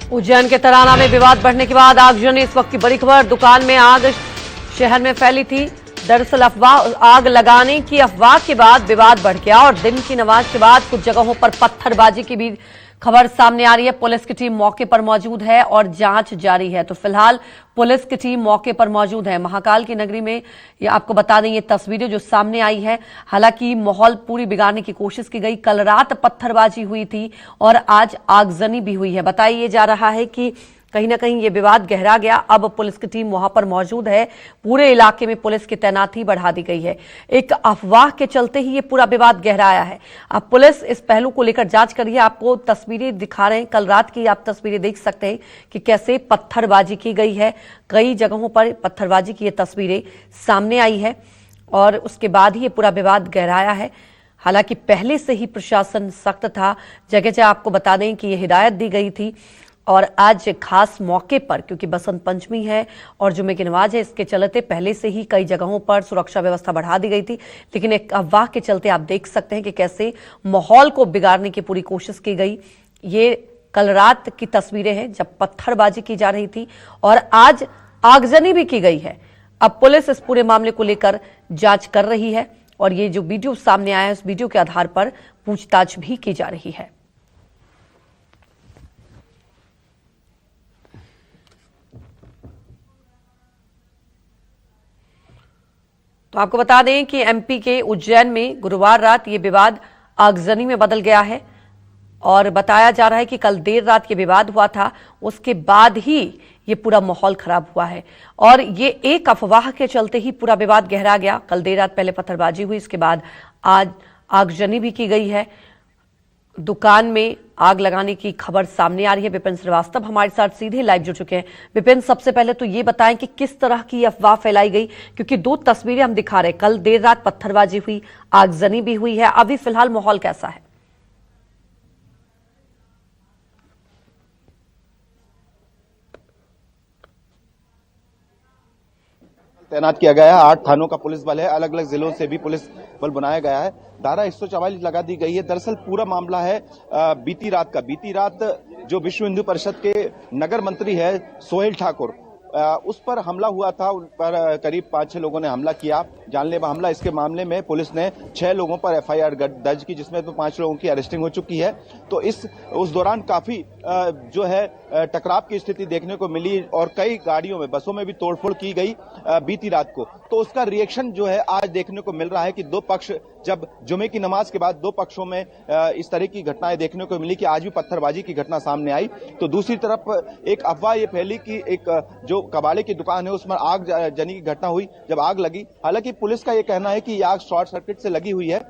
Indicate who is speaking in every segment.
Speaker 1: उज्जैन के तराना में विवाद बढ़ने के बाद आगजनी। इस वक्त की बड़ी खबर, दुकान में आग शहर में फैली थी। दरअसल आग लगाने की अफवाह के बाद विवाद बढ़ गया और दिन की नमाज के बाद कुछ जगहों पर पत्थरबाजी की भी खबर सामने आ रही है। पुलिस की टीम मौके पर मौजूद है और जांच जारी है। तो फिलहाल पुलिस की टीम मौके पर मौजूद है। महाकाल की नगरी में ये आपको बता दें, ये तस्वीरें जो सामने आई है, हालांकि माहौल पूरी बिगाड़ने की कोशिश की गई। कल रात पत्थरबाजी हुई थी और आज आगजनी भी हुई है। बताया जा रहा है कि कहीं ना कहीं ये विवाद गहरा गया। अब पुलिस की टीम वहां पर मौजूद है। पूरे इलाके में पुलिस की तैनाती बढ़ा दी गई है। एक अफवाह के चलते ही ये पूरा विवाद गहराया है। अब पुलिस इस पहलू को लेकर जांच कर रही है। आपको तस्वीरें दिखा रहे हैं, कल रात की आप तस्वीरें देख सकते हैं कि कैसे पत्थरबाजी की गई है। कई जगहों पर पत्थरबाजी की ये तस्वीरें सामने आई है और उसके बाद ही ये पूरा विवाद गहराया है। हालांकि पहले से ही प्रशासन सख्त था। जगह जगह आपको बता दें कि ये हिदायत दी गई थी और आज खास मौके पर, क्योंकि बसंत पंचमी है और जुमे की नमाज है, इसके चलते पहले से ही कई जगहों पर सुरक्षा व्यवस्था बढ़ा दी गई थी। लेकिन एक अफवाह के चलते आप देख सकते हैं कि कैसे माहौल को बिगाड़ने की पूरी कोशिश की गई। ये कल रात की तस्वीरें हैं जब पत्थरबाजी की जा रही थी और आज आगजनी भी की गई है। अब पुलिस इस पूरे मामले को लेकर जांच कर रही है और ये जो वीडियो सामने आया है, उस वीडियो के आधार पर पूछताछ भी की जा रही है। तो आपको बता दें कि एमपी के उज्जैन में गुरुवार रात ये विवाद आगजनी में बदल गया है और बताया जा रहा है कि कल देर रात ये विवाद हुआ था, उसके बाद ही ये पूरा माहौल खराब हुआ है और ये एक अफवाह के चलते ही पूरा विवाद गहरा गया। कल देर रात पहले पत्थरबाजी हुई, इसके बाद आज आगजनी भी की गई है। दुकान में आग लगाने की खबर सामने आ रही है। विपिन श्रीवास्तव हमारे साथ सीधे लाइव जुड़ चुके हैं। विपिन, सबसे पहले तो ये बताएं कि किस तरह की अफवाह फैलाई गई, क्योंकि दो तस्वीरें हम दिखा रहे हैं। कल देर रात पत्थरबाजी हुई, आगजनी भी हुई है। अभी फिलहाल माहौल कैसा है?
Speaker 2: तैनात किया गया है। 8 थानों का पुलिस बल है, अलग अलग जिलों से भी पुलिस बल बनाया गया है। धारा 144 लगा दी गई है। दरअसल पूरा मामला है बीती रात का। बीती रात जो विश्व हिंदू परिषद के नगर मंत्री है सोहेल ठाकुर, उस पर हमला हुआ था। उन पर करीब 5-6 लोगों ने हमला किया, जानलेवा हमला। इसके मामले में पुलिस ने 6 लोगों पर एफआईआर दर्ज की, जिसमें तो 5 लोगों की अरेस्टिंग हो चुकी है। तो उस दौरान काफी जो है टकराव की स्थिति देखने को मिली और कई गाड़ियों में, बसों में भी तोड़फोड़ की गई बीती रात को। तो उसका रिएक्शन जो है आज देखने को मिल रहा है कि दो पक्ष, जब जुमे की नमाज के बाद दो पक्षों में इस तरह की घटनाएं देखने को मिली कि आज भी पत्थरबाजी की घटना सामने आई। तो दूसरी तरफ एक अफवाह ये फैली कि एक जो कबाड़े की दुकान है उसमें आग जनी की घटना हुई जब आग लगी। हालांकि पुलिस का ये कहना है कि ये आग शॉर्ट सर्किट से लगी हुई है,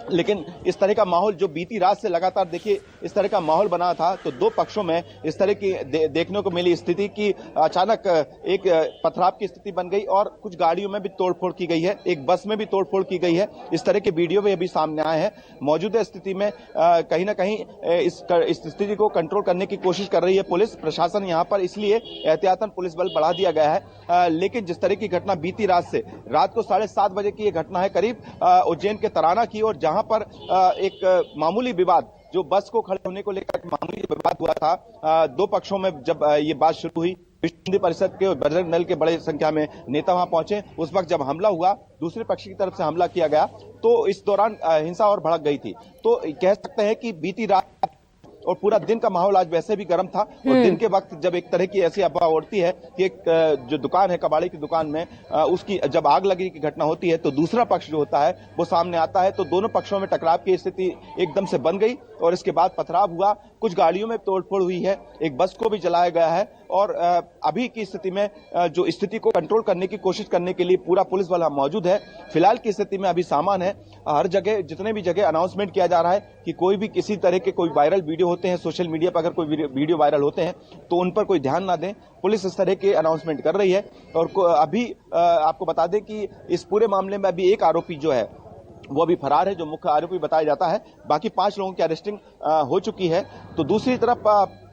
Speaker 2: लेकिन इस तरह का माहौल जो बीती रात से लगातार देखिए इस तरह का माहौल बना था, तो दो पक्षों में इस तरह की देखने को मिली स्थिति कि अचानक एक पथराव की स्थिति बन गई और कुछ गाड़ियों में भी तोड़फोड़ की गई है, एक बस में भी तोड़फोड़ की गई है। इस तरह के वीडियो भी अभी सामने आए हैं। मौजूदा स्थिति में कहीं ना कहीं इस स्थिति को कंट्रोल करने की कोशिश कर रही है पुलिस प्रशासन यहाँ पर, इसलिए एहतियातन पुलिस बल बढ़ा दिया गया है। लेकिन जिस तरह की घटना बीती रात को 7:30 बजे की ये घटना है करीब उज्जैन के तराना की, और जहां पर एक मामूली विवाद, जो बस को खड़े होने को लेकर मामूली विवाद हुआ था, दो पक्षों में जब ये बात शुरू हुई, विश्व हिंदू परिषद के और बजरंग दल के बड़े संख्या में नेता वहां पहुंचे। उस वक्त जब हमला हुआ, दूसरे पक्ष की तरफ से हमला किया गया, तो इस दौरान हिंसा और भड़क गई थी। तो कह सकते हैं कि बीती रात और पूरा दिन का माहौल आज वैसे भी गर्म था और दिन के वक्त जब एक तरह की ऐसी अफवाह उड़ती है कि एक जो दुकान है कबाड़ी की दुकान में उसकी जब आग लगी की घटना होती है, तो दूसरा पक्ष जो होता है वो सामने आता है। तो दोनों पक्षों में टकराव की स्थिति एकदम से बन गई और इसके बाद पथराव हुआ। कुछ गाड़ियों में तोड़फोड़ हुई है, एक बस को भी जलाया गया है और अभी की स्थिति में जो स्थिति को कंट्रोल करने की कोशिश करने के लिए पूरा पुलिस बल मौजूद है। फिलहाल की स्थिति में अभी सामान है। हर जगह, जितने भी जगह अनाउंसमेंट किया जा रहा है कि कोई भी किसी तरह के कोई वायरल वीडियो होते हैं, सोशल मीडिया पर अगर कोई वीडियो वायरल होते हैं तो उन पर कोई ध्यान ना दें। पुलिस इस तरह के अनाउंसमेंट कर रही है। और अभी आपको बता दें कि इस पूरे मामले में अभी एक आरोपी जो है वो अभी फरार है, जो मुख्य आरोपी बताया जाता है। बाकी 5 लोगों की अरेस्टिंग हो चुकी है। तो दूसरी तरफ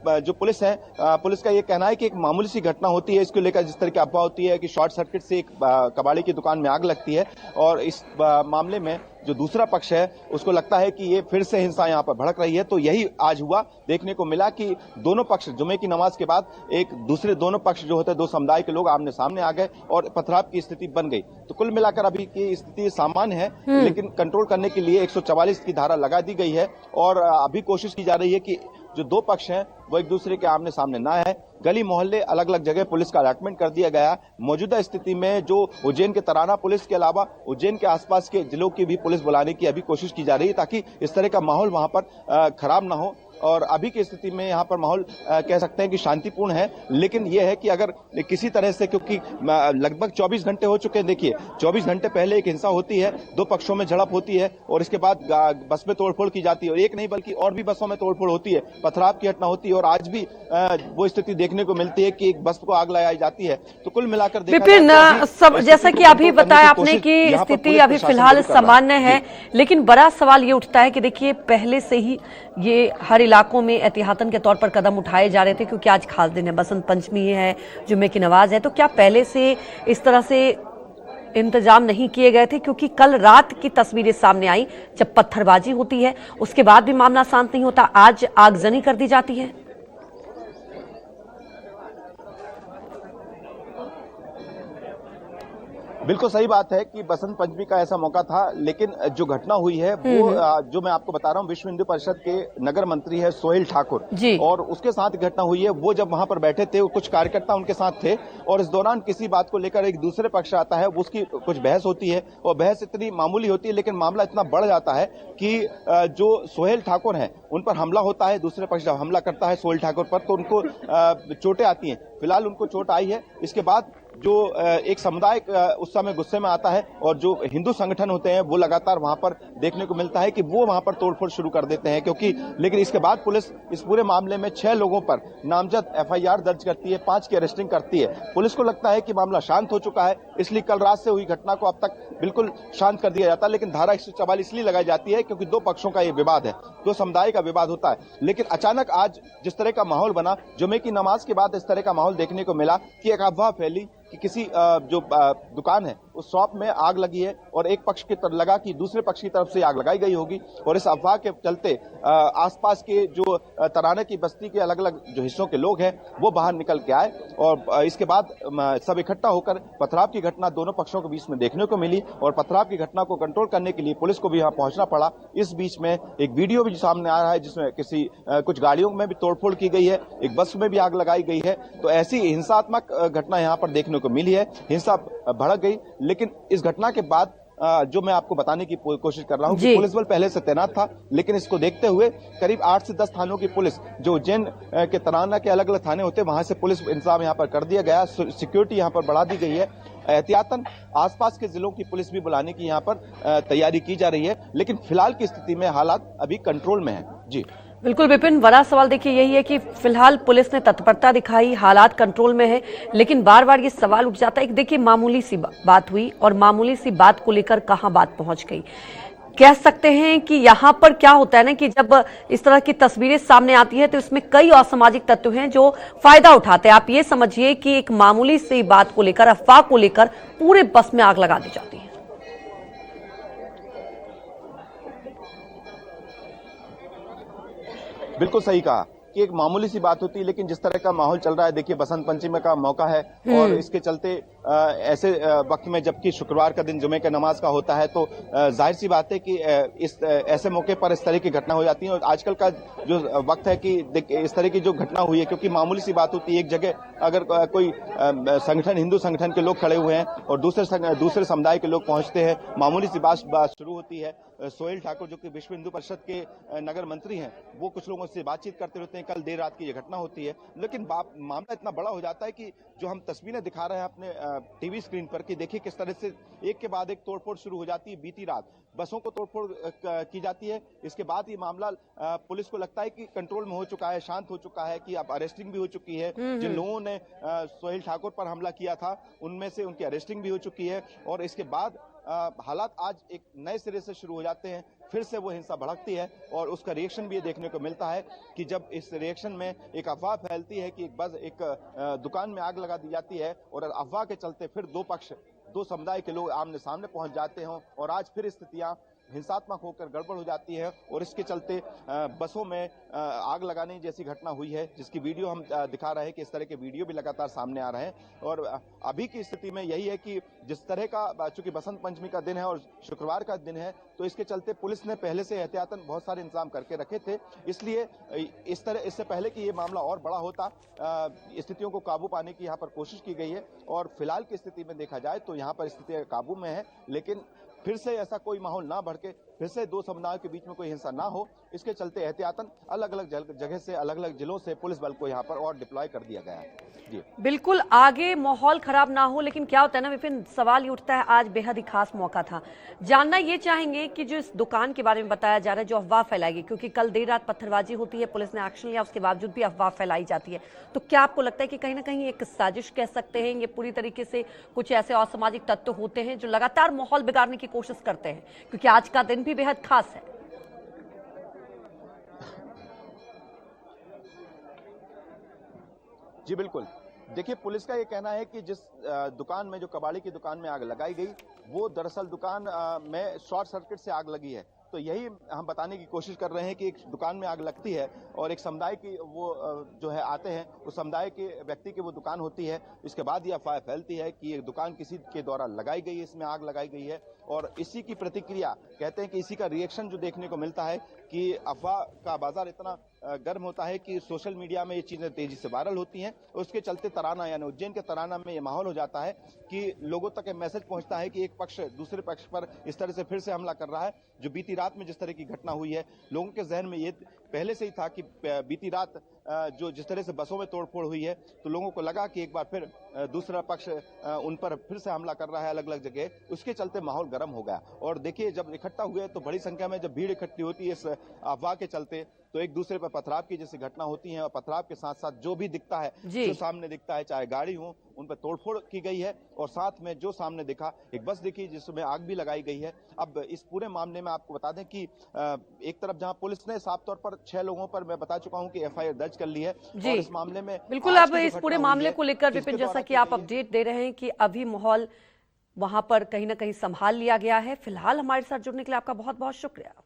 Speaker 2: जो पुलिस है, पुलिस का ये कहना है कि एक मामूली सी घटना होती है, इसको लेकर जिस तरह की अफवाह होती है कि शॉर्ट सर्किट से एक कबाड़ी की दुकान में आग लगती है, और इस मामले में जो दूसरा पक्ष है उसको लगता है कि ये फिर से हिंसा यहाँ पर भड़क रही है। तो यही आज हुआ, देखने को मिला कि दोनों पक्ष जुमे की नमाज के बाद एक दूसरे दोनों पक्ष जो होते हैं, दो समुदाय के लोग आमने सामने आ गए और पथराव की स्थिति बन गई। तो कुल मिलाकर अभी की स्थिति सामान्य है, लेकिन कंट्रोल करने के लिए 144 की धारा लगा दी गई है और अभी कोशिश की जा रही है कि जो दो पक्ष हैं वो एक दूसरे के आमने सामने ना है। गली मोहल्ले अलग अलग जगह पुलिस का अलॉटमेंट कर दिया गया। मौजूदा स्थिति में जो उज्जैन के तराना पुलिस के अलावा उज्जैन के आसपास के जिलों की भी पुलिस बुलाने की अभी कोशिश की जा रही है, ताकि इस तरह का माहौल वहां पर खराब ना हो। और अभी की स्थिति में यहाँ पर माहौल कह सकते हैं कि शांतिपूर्ण है, लेकिन यह है कि अगर किसी तरह से, क्योंकि लगभग 24 घंटे हो चुके हैं, देखिए 24 घंटे पहले एक हिंसा होती है, दो पक्षों में झड़प होती है और इसके बाद बस में तोड़फोड़ की जाती है, और एक नहीं बल्कि और भी बसों में तोड़फोड़ होती है, पथराव की घटना होती है, और आज भी वो स्थिति देखने को मिलती है कि एक बस को आग लगाई जाती है। तो कुल मिलाकर
Speaker 1: विपिन, जैसा कि अभी बताया आपने कि स्थिति अभी फिलहाल सामान्य है, लेकिन बड़ा सवाल ये उठता है कि देखिए पहले से ही ये हर इलाकों में एहतियातन के तौर पर कदम उठाए जा रहे थे, क्योंकि आज खास दिन है, बसंत पंचमी है, जुम्मे की नमाज है। तो क्या पहले से इस तरह से इंतजाम नहीं किए गए थे? क्योंकि कल रात की तस्वीरें सामने आई जब पत्थरबाजी होती है, उसके बाद भी मामला शांत नहीं होता, आज आगजनी कर दी जाती है।
Speaker 2: बिल्कुल सही बात है कि बसंत पंचमी का ऐसा मौका था, लेकिन जो घटना हुई है वो जो मैं आपको बता रहा हूँ, विश्व हिंदू परिषद के नगर मंत्री है सोहेल ठाकुर जी, और उसके साथ घटना हुई है। वो जब वहां पर बैठे थे, कुछ कार्यकर्ता उनके साथ थे, और इस दौरान किसी बात को लेकर एक दूसरे पक्ष आता है, उसकी कुछ बहस होती है, और बहस इतनी मामूली होती है, लेकिन मामला इतना बढ़ जाता है कि जो सोहेल ठाकुर हैं उन पर हमला होता है। दूसरे पक्ष जब हमला करता है सोहेल ठाकुर पर, तो उनको चोटें आती हैं। फिलहाल उनको चोट आई है। इसके बाद जो एक समुदाय उस समय गुस्से में आता है, और जो हिंदू संगठन होते हैं वो लगातार वहां पर देखने को मिलता है कि वो वहां पर तोड़फोड़ शुरू कर देते हैं, क्योंकि लेकिन इसके बाद पुलिस इस पूरे मामले में 6 लोगों पर नामजद FIR दर्ज करती है, 5 की अरेस्टिंग करती है। पुलिस को लगता है कि मामला शांत हो चुका है, इसलिए कल रात से हुई घटना को अब तक बिल्कुल शांत कर दिया जाता है। लेकिन धारा 144 इसलिए लगाई जाती है क्योंकि दो पक्षों का ये विवाद है, दो समुदाय का विवाद होता है। लेकिन अचानक आज जिस तरह का माहौल बना, जुमे की नमाज के बाद इस तरह का माहौल देखने को मिला कि एक अफवाह फैली कि किसी जो दुकान है उस शॉप में आग लगी है, और एक पक्ष की तरफ लगा कि दूसरे पक्ष की तरफ से आग लगाई गई होगी, और इस अफवाह के चलते आसपास के जो तराने की बस्ती के अलग अलग जो हिस्सों के लोग हैं वो बाहर निकल के आए, और इसके बाद सब इकट्ठा होकर पथराव की घटना दोनों पक्षों के बीच में देखने को मिली, और पथराव की घटना को कंट्रोल करने के लिए पुलिस को भी यहाँ पहुंचना पड़ा। इस बीच में एक वीडियो भी सामने आ रहा है जिसमें कुछ गाड़ियों में भी तोड़फोड़ की गई है, एक बस में भी आग लगाई गई है। तो ऐसी हिंसात्मक घटना यहाँ पर देखने को मिली है, हिंसा भड़क गई। लेकिन इस घटना के बाद जो मैं आपको बताने की कोशिश कर रहा हूं कि पुलिस बल पहले से तैनात था, लेकिन इसको देखते हुए करीब 8 से 10 थानों की पुलिस, जो उज्जैन के तराना के अलग अलग थाने होते हैं, वहां से पुलिस इंतजाम यहां पर कर दिया गया, सिक्योरिटी यहां पर बढ़ा दी गई है। एहतियातन आसपास के जिलों की पुलिस भी बुलाने की यहां पर तैयारी की जा रही है, लेकिन फिलहाल की स्थिति में हालात अभी कंट्रोल में है। जी
Speaker 1: बिल्कुल विपिन, बड़ा सवाल देखिए यही है कि फिलहाल पुलिस ने तत्परता दिखाई, हालात कंट्रोल में है, लेकिन बार बार ये सवाल उठ जाता है कि देखिए मामूली सी बात हुई और मामूली सी बात को लेकर कहां बात पहुंच गई। कह सकते हैं कि यहाँ पर क्या होता है ना कि जब इस तरह की तस्वीरें सामने आती है तो इसमें कई असामाजिक तत्व हैं जो फायदा उठाते हैं। आप ये समझिए कि एक मामूली सी बात को लेकर, अफवाह को लेकर पूरे बस में आग लगा दी जाती है।
Speaker 2: बिल्कुल सही कहा कि एक मामूली सी बात होती है, लेकिन जिस तरह का माहौल चल रहा है, देखिए बसंत पंचमी का मौका है, और इसके चलते ऐसे वक्त में, जबकि शुक्रवार का दिन जुमे के नमाज का होता है, तो जाहिर सी बात है कि इस ऐसे मौके पर इस तरह की घटना हो जाती है। और आजकल का जो वक्त है कि इस तरह की जो घटना हुई है, क्योंकि मामूली सी बात होती है, एक जगह अगर कोई संगठन, हिंदू संगठन के लोग खड़े हुए हैं और दूसरे समुदाय के लोग पहुंचते हैं, मामूली सी बात शुरू होती है। सोहेल ठाकुर जो कि विश्व हिंदू परिषद के नगर मंत्री हैं, वो कुछ लोगों से बातचीत करते रहते हैं। कल देर रात की ये घटना होती है, लेकिन मामला इतना बड़ा हो जाता है कि जो हम तस्वीरें दिखा रहे हैं अपने टीवी स्क्रीन पर, कि देखिए किस तरह से एक के बाद एक तोड़फोड़ शुरू हो जाती है। बीती रात बसों को तोड़फोड़ की जाती है, इसके बाद ये मामला पुलिस को लगता है कि कंट्रोल में हो चुका है, शांत हो चुका है, कि अब अरेस्टिंग भी हो चुकी है। जिन लोगों ने सोहेल ठाकुर पर हमला किया था उनमें से उनकी अरेस्टिंग भी हो चुकी है, और इसके बाद हालात आज एक नए सिरे से शुरू हो जाते हैं। फिर से वो हिंसा भड़कती है। और उसका रिएक्शन भी ये देखने को मिलता है कि जब इस रिएक्शन में एक अफवाह फैलती है कि एक दुकान में आग लगा दी जाती है और अफवाह के चलते फिर दो समुदाय के लोग आमने सामने पहुंच जाते हैं और आज फिर स्थितियां हिंसात्मक होकर गड़बड़ हो जाती है और इसके चलते बसों में आग लगाने जैसी घटना हुई है, जिसकी वीडियो हम दिखा रहे हैं कि इस तरह के वीडियो भी लगातार सामने आ रहे हैं। और अभी की स्थिति में यही है कि जिस तरह का, चूंकि बसंत पंचमी का दिन है और शुक्रवार का दिन है, तो इसके चलते पुलिस ने पहले से एहतियातन बहुत सारे इंतजाम करके रखे थे। इसलिए इससे पहले कि ये मामला और बड़ा होता, स्थितियों को काबू पाने की यहाँ पर कोशिश की गई है। और फिलहाल की स्थिति में देखा जाए तो यहाँ पर स्थिति काबू में है, लेकिन फिर से ऐसा कोई माहौल ना बढ़ के फिर से दो समुदायों के बीच में कोई हिंसा ना हो, इसके चलते एहतियातन अलग अलग जगह से, अलग अलग जिलों से पुलिस बल को यहाँ पर और डिप्लॉय कर दिया गया है। जी
Speaker 1: बिल्कुल, आगे माहौल खराब ना हो, लेकिन क्या होता है ना विपिन, सवाल ये उठता है, आज बेहद ही खास मौका था। जानना ये चाहेंगे कि जो इस दुकान के बारे में बताया जा रहा है, जो अफवाह फैलाएगी, क्योंकि कल देर रात पत्थरबाजी होती है, पुलिस ने एक्शन लिया, उसके बावजूद भी अफवाह फैलाई जाती है, तो क्या आपको लगता है कि कहीं ना कहीं एक साजिश कह सकते हैं, ये पूरी तरीके से कुछ ऐसे असामाजिक तत्व होते हैं जो लगातार माहौल बिगाड़ने की कोशिश करते हैं, क्योंकि आज का दिन भी बेहद खास है?
Speaker 2: जी बिल्कुल, देखिए पुलिस का ये कहना है कि जिस दुकान में, जो कबाड़ी की दुकान में आग लगाई गई, वो दरअसल दुकान में शॉर्ट सर्किट से आग लगी है। तो यही हम बताने की कोशिश कर रहे हैं कि एक दुकान में आग लगती है और एक समुदाय की वो जो है आते हैं, उस समुदाय के व्यक्ति की वो दुकान होती है। इसके बाद ये अफवाह फैलती है कि ये दुकान किसी के द्वारा लगाई गई है, इसमें आग लगाई गई है। और इसी की प्रतिक्रिया, कहते हैं कि इसी का रिएक्शन जो देखने को मिलता है कि अफवाह का बाजार इतना गर्म होता है कि सोशल मीडिया में ये चीजें तेजी से वायरल होती हैं। उसके चलते तराना, यानी उज्जैन के तराना में ये माहौल हो जाता है कि लोगों तक एक मैसेज पहुंचता है कि एक पक्ष दूसरे पक्ष पर इस तरह से फिर से हमला कर रहा है। जो बीती रात में जिस तरह की घटना हुई है, लोगों के जहन में ये पहले से ही था कि बीती रात जो जिस तरह से बसों में तोड़फोड़ हुई है, तो लोगों को लगा कि एक बार फिर दूसरा पक्ष उन पर फिर से हमला कर रहा है अलग अलग जगह। उसके चलते माहौल गर्म हो गया। और देखिए, जब इकट्ठा हुए तो बड़ी संख्या में जब भीड़ इकट्ठी होती है इस अफवाह के चलते, तो एक दूसरे पर पथराव की जैसी घटना होती है। और पथराव के साथ साथ जो भी दिखता है, जो सामने दिखता है, चाहे गाड़ी हो, उन पर तोड़फोड़ की गई है। और साथ में जो सामने दिखा, एक बस दिखी जिसमें आग भी लगाई गई है। अब इस पूरे मामले में आपको बता दें कि एक तरफ जहां पुलिस ने साफ तौर पर 6 लोगों पर, मैं बता चुका हूं कि एफआईआर दर्ज कर ली है। और इस मामले में
Speaker 1: बिल्कुल, अब इस पूरे मामले को लेकर विपिन, जैसा कि आप अपडेट दे रहे हैं कि अभी माहौल वहां पर कहीं ना कहीं संभाल लिया गया है। फिलहाल हमारे साथ जुड़ने के लिए आपका बहुत बहुत शुक्रिया।